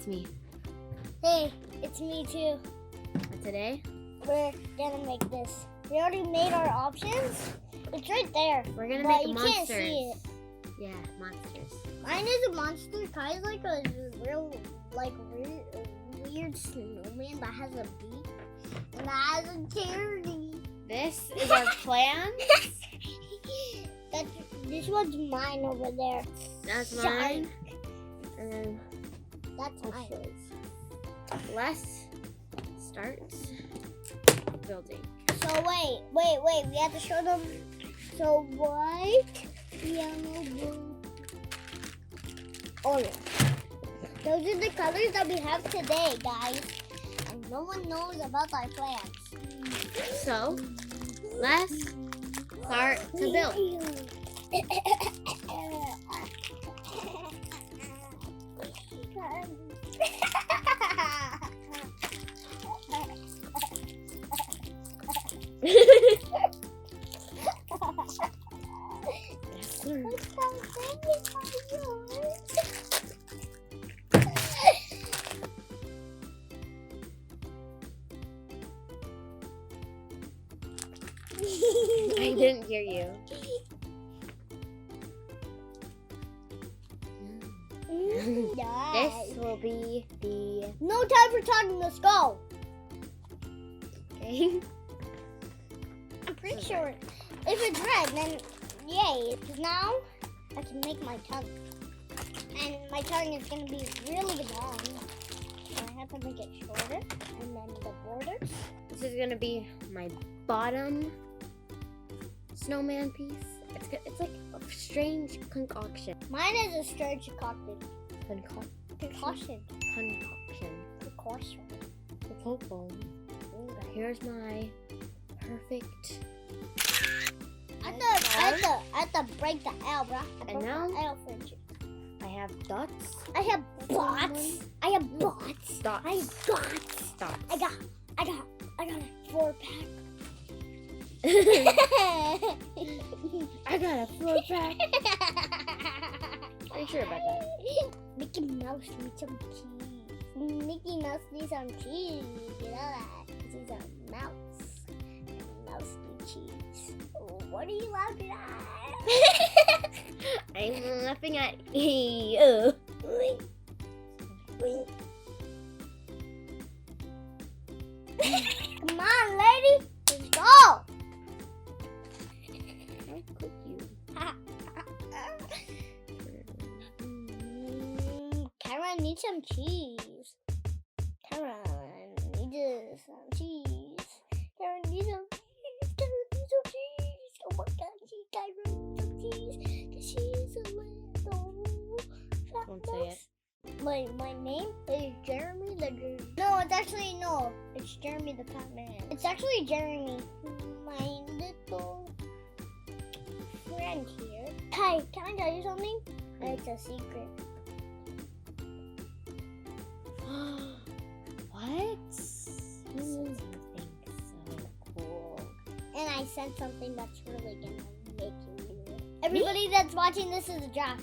it's me. Hey, it's me too. And today, We're gonna make this. We already made our options. It's right there. we're gonna But make you monsters. can't see it. Yeah, monsters. Mine is a monster. Kai's like a real, weird snowman that has a beak and that has a charity. This is our plan. This one's mine over there. That's Shut mine. And then That's mine. let's start building. So wait. We have to show them. So white, yellow, blue, orange. Those are the colors that we have today, guys. And no one knows about our plans. So, let's start to build. I didn't hear you. This will be the No time for talking. Let's go. okay. I'm pretty sure if it's red, then yay. Now I can make my tongue, and my tongue is gonna be really long. So I have to make it shorter, and then the borders. This is gonna be my bottom snowman piece. It's like a strange concoction. Mine is a strange concoction. Concoction. Here's my perfect. I have to break the L, bro. And now? L for you. I have dots. I have bots. I have bots. Dots. I have dots. Dots. I got a 4-pack. I got a 4-pack. Pretty sure about that. Mickey Mouse needs some cheese. Mickey Mouse needs some cheese. You know that. He's a mouse. Mouse needs cheese. What are you laughing at? I'm laughing at you. Come on, lady. Let's go. How could you? Karen needs some cheese. Karen needs some cheese. Karen needs some cheese. Karen needs some cheese. Oh my God, Karen needs some cheese. 'Cause she's a little fat Don't say it. My name is Jeremy the. No, it's Jeremy the Fat Man. It's actually Jeremy, my little friend here. Hi, can I tell you something? It's a secret. What? You said something so cool. And I said something that's really gonna make you do it. Everybody that's watching this is a job.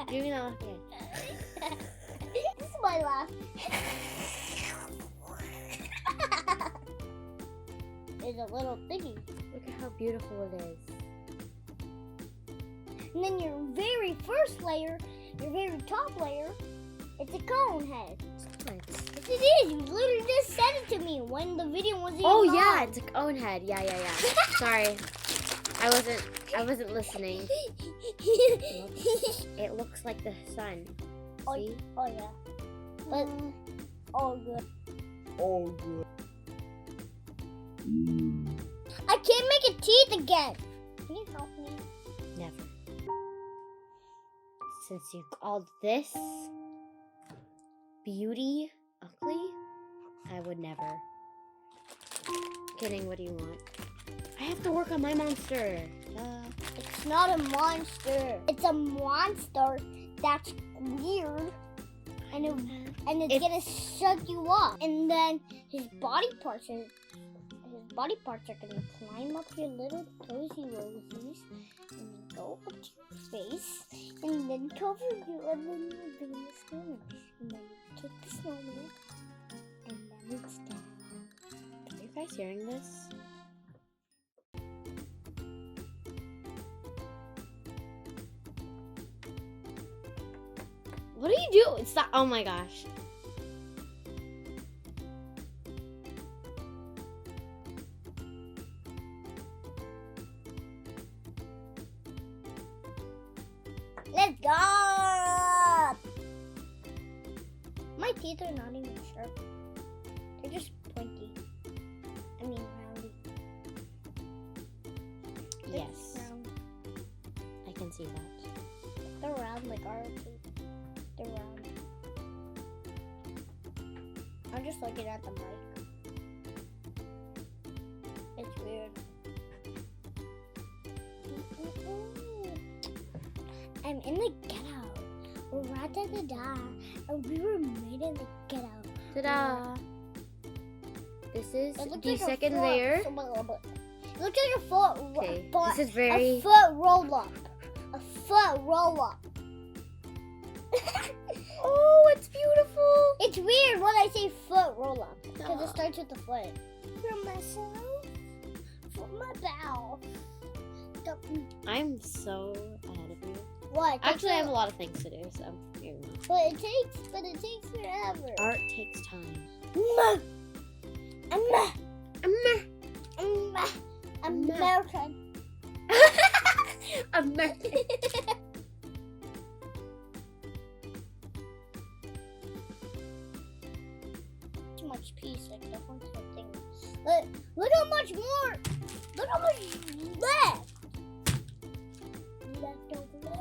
Give me that laugh again. This is my laugh. It's a little thingy. Look at how beautiful it is. And then your very first layer, your very top layer, it's a cone head. Nice. Yes, it is. You literally just said it to me when the video wasn't Oh even yeah, on. it's a cone head. Yeah. Sorry, I wasn't listening. It looks like the sun. Oh, See? oh yeah. But oh good. I can't make a teeth again. Can you help me? Never. Since you called this beauty ugly, I would never. Kidding, what do you want? I have to work on my monster. It's not a monster. It's a monster that's weird. And it's gonna suck you up. And then his body parts body parts are gonna climb up your little toesy rosies, and then go up to your face, and then cover you, and then you're doing the snowman. And then you kick the snowman, and then it's down. Are you guys hearing this? What do you do? It's that. Oh my gosh. Let's go! My teeth are not even sharp. They're just pointy. I mean roundy. They're Yes, just round. I can see that. They're round like our teeth. They're round. I'm just looking at the mic. It's weird. I'm in the ghetto. We're da-da-da-da, and we were made in the ghetto. Ta-da! This is It looks the like a second foot. layer. It looks like a foot. Okay, but this is a very. foot roll up. A foot roll up. Oh, it's beautiful. It's weird when I say foot roll up because Aw. it starts with the foot. For myself, for my mouth. I'm so ahead of you. What? Actually, I have a lot of things to do, so here we go. But it takes forever. Art takes time. American. American. Too much peace, like the one thing. Look how much more. Look how much left. Left over there.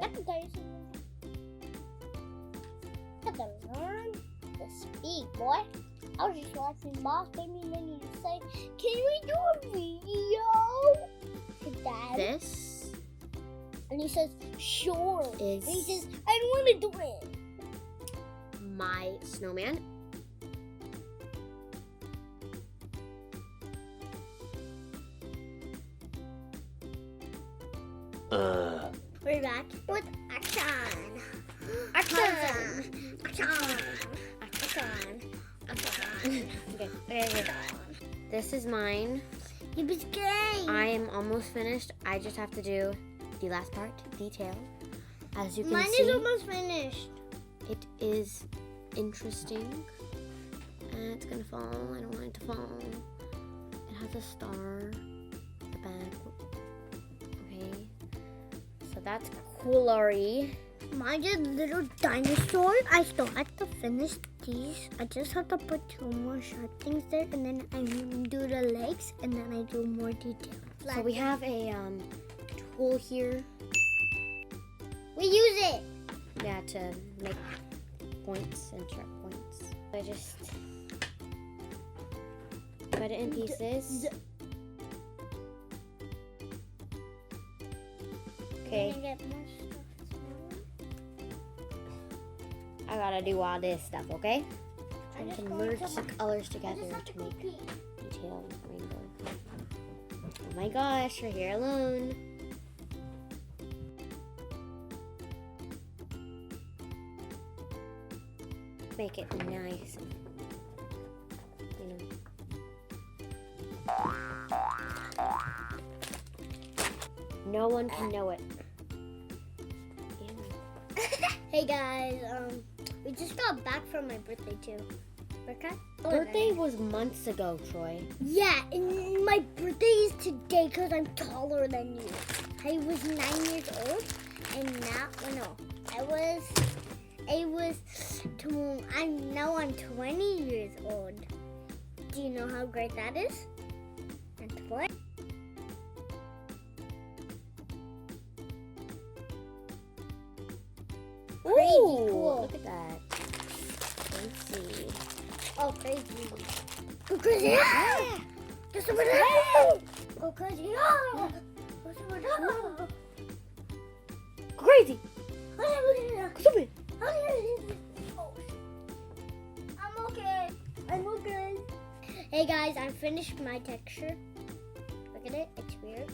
I can tell you something. I gotta learn to speak, boy. I was just watching Boss Baby and then you say, can we do a video? To Dad. This And he says, sure. is And he says, I want to do it. my snowman. We're back with action. Action. Action. Okay. This is mine. He was gay. I am almost finished. I just have to do the last part, detail. As you can Mine see, is almost finished. it is interesting. And it's gonna fall. I don't want it to fall. It has a star at the back. Okay. So that's coolery. Mine is little dinosaur. I still have to finish these. I just have to put 2 more sharp things there, and then I do the legs, and then I do more detail. So we have a tool here. We use it. Yeah, to make points and sharp points. I just cut it in pieces. Okay, Can I get more stuff? I gotta do all this stuff, okay? I And just can going merge to- the colors I together just have to to go make pee. detailed rainbow. Oh my gosh, you're here alone. Make it nice. You know. No one can know it. Ew. Hey guys, we just got back from my birthday too. Okay? Birthday was months ago, Troy. Yeah, and my birthday is today because I'm taller than you. I was 9 years old, and now, I'm 20 years old. Do you know how great that is? And 20. Crazy cool. Look at that. Let's see. Oh, crazy. Go crazy. Yeah. Go super down. Go crazy. Yeah. Go super down. Crazy! Stupid. Stupid! I'm okay. I'm okay. Hey guys, I finished my texture. Look at it. It's weird.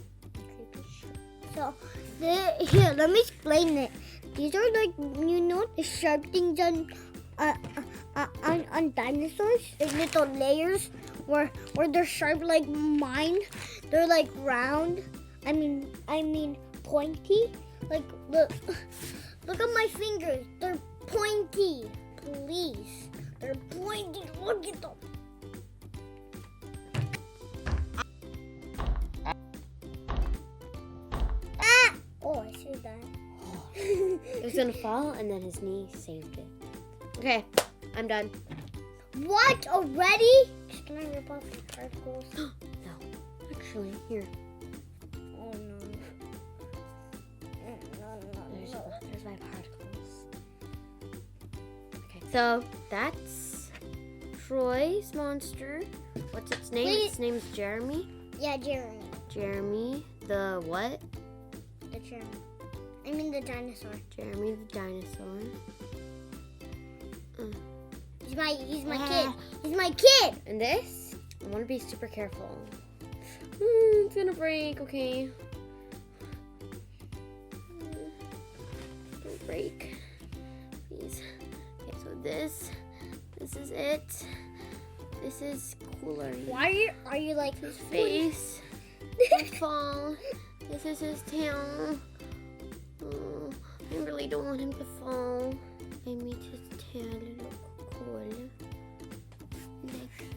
So, here, let me explain it. These are like, you know, the sharp things on dinosaurs. The little layers where they're sharp like mine. They're like round. I mean pointy. Like look at my fingers. They're pointy. Please, they're pointy. Look at them. Oh, I see that. It was gonna fall, and then his knee saved it. Okay, I'm done. What, already? Can I rip off the particles? No, actually, here. Oh no. There's my particles. Okay, so that's Troy's monster. What's its name? Wait. Its name's Jeremy. Yeah, Jeremy. Jeremy the what? The Jeremy. I mean the dinosaur. Jeremy the dinosaur. He's my kid. He's my kid. And this, I want to be super careful. It's gonna break, okay. Don't break, please. Okay, so this is it. This is cooler. Why are you like His face will fall. This is his tail. Oh, I really don't want him to fall. I made his tail look cool.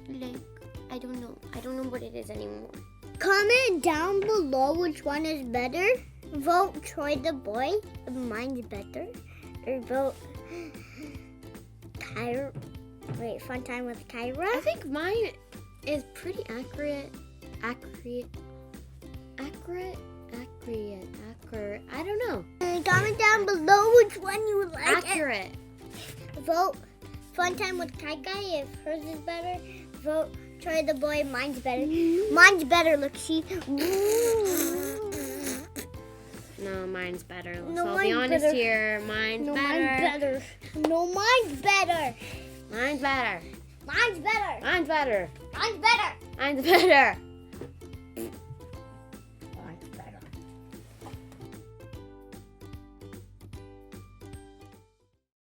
Like I don't know what it is anymore. Comment down below which one is better. Vote Troy the boy. Mine's better. Or vote Kyra. Wait, Fun Time with Kyra. I think mine is pretty accurate. I don't know. Comment down below which one you like. Accurate. Vote Fun Time with Kai Kai if hers is better. Vote Troy the boy. Mine's better. Mine's better. Look, see. No, mine's better. No, So I'll be mine's honest better. here. Mine's No, better. mine's better. No, mine's better. Mine's better. Mine's better. Mine's better. Mine's better. Mine's better.